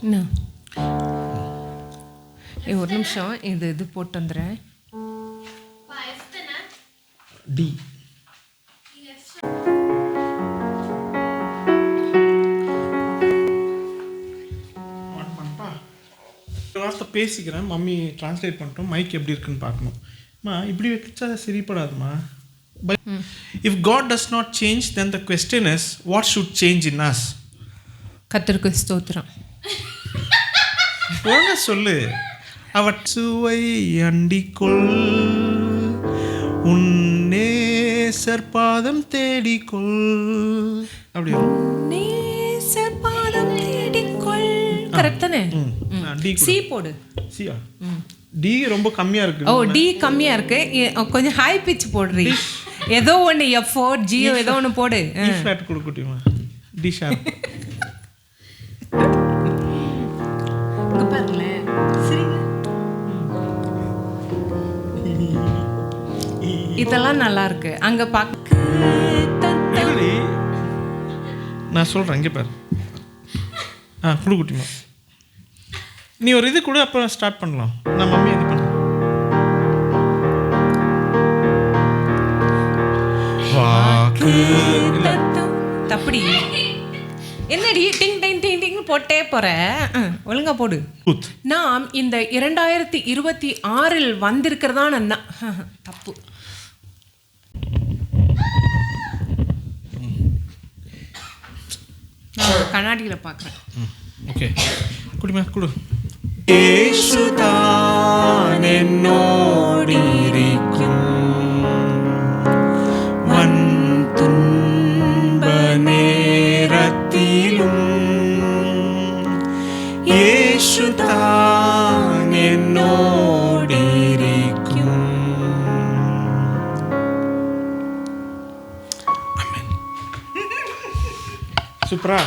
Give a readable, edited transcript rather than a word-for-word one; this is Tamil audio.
என்ன ஒரு நிமிஷம் இது போட்டு வந்துடுறேன். டி வார்த்தை பேசிக்கிறேன், மம்மி டிரான்ஸ்லேட் பண்ணிட்டோம். மைக் எப்படி இருக்குன்னு பார்க்கணும். அம்மா இப்படி வச்சா சரிப்படாதுமா. But if God does not change then the question is what should change in us? கர்த்தருக்கு ஸ்தோத்திரம். ஒழுங்கா சொல்லு. அவர் சுவை அண்டிக்கொள், உன்னேசர் பாதம் தேடிக்கொள். அப்படி நேசர் பாதம் தேடிக்கொள். கரெக்ட் தானே? சி போடு. சியா? டி ரொம்ப கம்மியா இருக்கு. ஓ டி கம்மியா இருக்கு, கொஞ்சம் ஹை பிட்ச் போடுறீ. ஏதோ ஒன்று F4 ஜியோ ஏதோ ஒன்று போடு. டி ஃபிளாட் கொடுக்கட்டுமா? D sharp. இங்க பாருங்களேன், சரிங்க. இதெல்லாம் நல்லா இருக்கு. அங்க பாக்க நான் சொல்றேன், இங்க பாரு. குடுக்குட்டிமா, நீ ஒரு இது கூட அப்புறம் ஸ்டார்ட் பண்ணலாம். நான் மம்மி இது பண்ண தப்படி என்னடி டிங் டிங் டிங் டிங் போட்டே போற. ஒழுங்கா போடு. நாம் இந்த 2026 வந்திருக்கிறதான தப்பு. கண்ணாடியில பாக்குறேன். ஓகே, குடிமா குடு. ஏசுதான் என்னோடிருக்கும் வன் துன்ப நேரத்திலும், ஏசுதான் என்னோடிருக்கும். ஆமென். சூப்பரா.